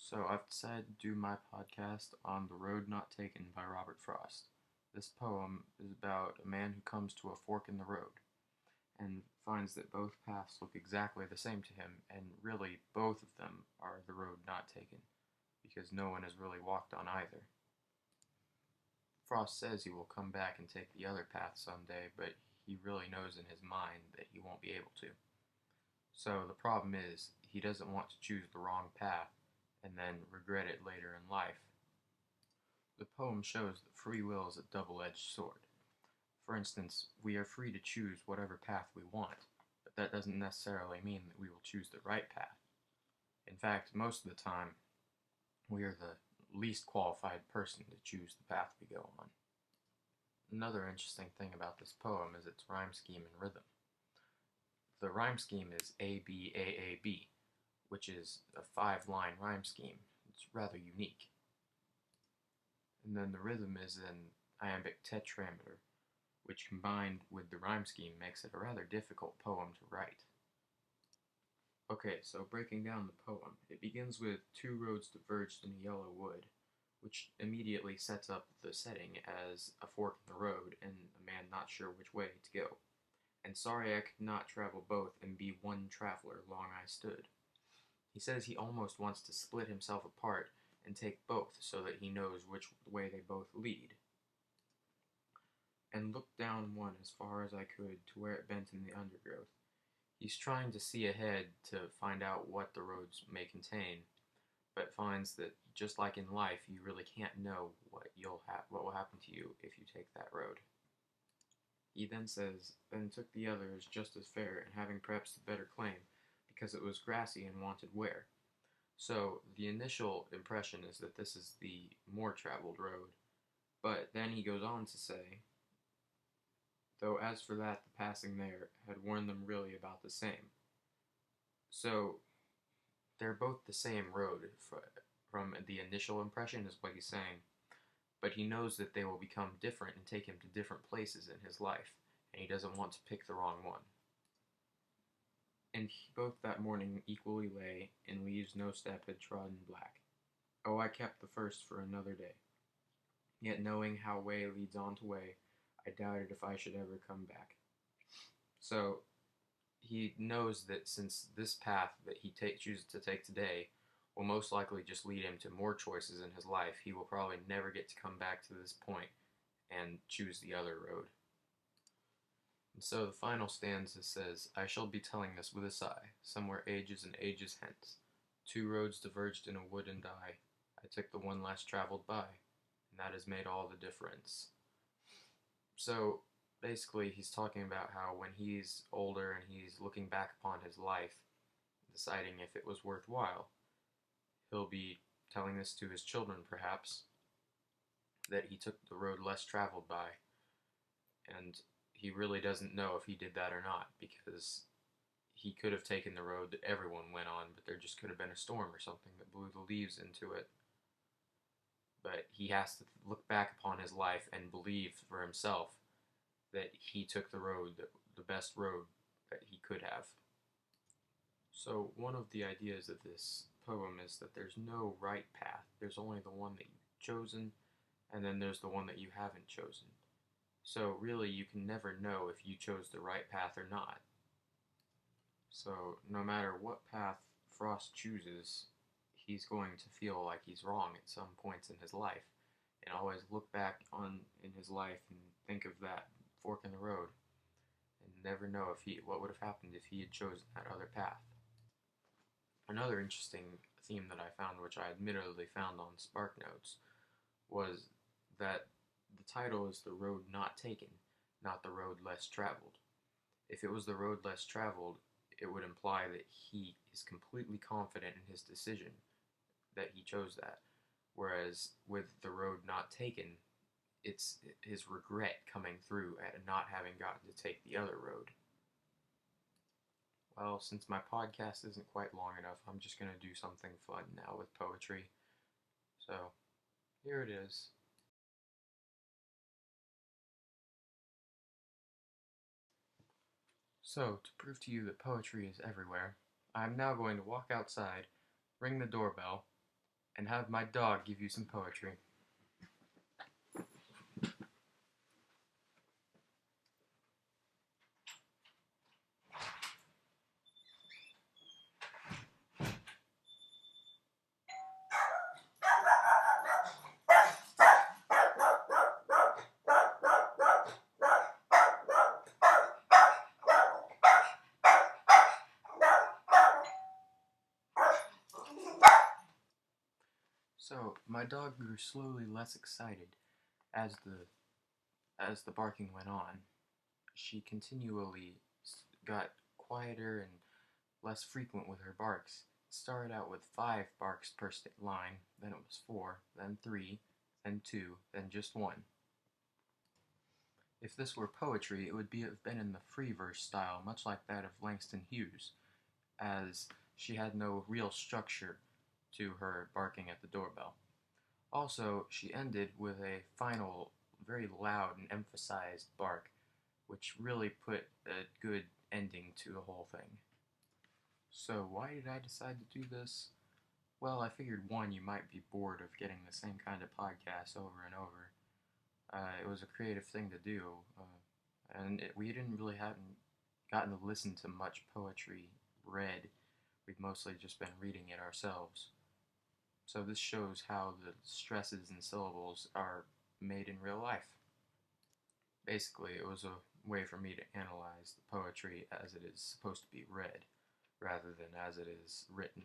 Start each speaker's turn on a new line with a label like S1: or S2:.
S1: So I've decided to do my podcast on The Road Not Taken by Robert Frost. This poem is about a man who comes to a fork in the road and finds that both paths look exactly the same to him, and really both of them are the road not taken, because no one has really walked on either. Frost says he will come back and take the other path someday, but he really knows in his mind that he won't be able to. So the problem is, he doesn't want to choose the wrong path and then regret it later in life. The poem shows that free will is a double-edged sword. For instance, we are free to choose whatever path we want, but that doesn't necessarily mean that we will choose the right path. In fact, most of the time, we are the least qualified person to choose the path we go on. Another interesting thing about this poem is its rhyme scheme and rhythm. The rhyme scheme is A-B-A-A-B, which is a 5-line rhyme scheme. It's rather unique. And then the rhythm is an iambic tetrameter, which combined with the rhyme scheme makes it a rather difficult poem to write. Okay, so breaking down the poem, it begins with 2 roads diverged in a yellow wood, which immediately sets up the setting as a fork in the road and a man not sure which way to go. And sorry I could not travel both and be one traveler, long I stood. He says he almost wants to split himself apart and take both so that he knows which way they both lead. And looked down one as far as I could to where it bent in the undergrowth. He's trying to see ahead to find out what the roads may contain, but finds that just like in life, you really can't know what will happen to you if you take that road. He then says, then took the other as just as fair, and having perhaps the better claim, because it was grassy and wanted wear. So the initial impression is that this is the more traveled road, but then he goes on to say, though as for that, the passing there had warned them really about the same. So they're both the same road from the initial impression is what he's saying, but he knows that they will become different and take him to different places in his life, and he doesn't want to pick the wrong one. And both that morning equally lay, in leaves no step had trodden black. Oh, I kept the first for another day. Yet knowing how way leads on to way, I doubted if I should ever come back. So, he knows that since this path that he chooses to take today will most likely just lead him to more choices in his life, he will probably never get to come back to this point and choose the other road. And so the final stanza says, I shall be telling this with a sigh, somewhere ages and ages hence. 2 roads diverged in a wood and I took the one less traveled by, and that has made all the difference. So basically he's talking about how when he's older and he's looking back upon his life, deciding if it was worthwhile, he'll be telling this to his children perhaps, that he took the road less traveled by, and he really doesn't know if he did that or not, because he could have taken the road that everyone went on, but there just could have been a storm or something that blew the leaves into it. But he has to look back upon his life and believe for himself that he took the road, the best road that he could have. So one of the ideas of this poem is that there's no right path. There's only the one that you've chosen, and then there's the one that you haven't chosen. So really, you can never know if you chose the right path or not. So no matter what path Frost chooses, he's going to feel like he's wrong at some points in his life, and always look back in his life and think of that fork in the road, and never know what would have happened if he had chosen that other path. Another interesting theme that I found, which I admittedly found on SparkNotes, was that the title is The Road Not Taken, not The Road Less Traveled. If it was The Road Less Traveled, it would imply that he is completely confident in his decision, that he chose that. Whereas with The Road Not Taken, it's his regret coming through at not having gotten to take the other road. Well, since my podcast isn't quite long enough, I'm just going to do something fun now with poetry. So, here it is. So, to prove to you that poetry is everywhere, I am now going to walk outside, ring the doorbell, and have my dog give you some poetry. So, my dog grew slowly less excited as the barking went on. She continually got quieter and less frequent with her barks. It started out with 5 barks per line, then it was 4, then 3, then 2, then just 1. If this were poetry, it would have been in the free verse style, much like that of Langston Hughes, as she had no real structure to her barking at the doorbell. Also, she ended with a final, very loud and emphasized bark, which really put a good ending to the whole thing. So, why did I decide to do this? Well, I figured one, you might be bored of getting the same kind of podcast over and over. It was a creative thing to do, and we didn't really haven't gotten to listen to much poetry read. We've mostly just been reading it ourselves. So this shows how the stresses and syllables are made in real life. Basically, it was a way for me to analyze the poetry as it is supposed to be read, rather than as it is written.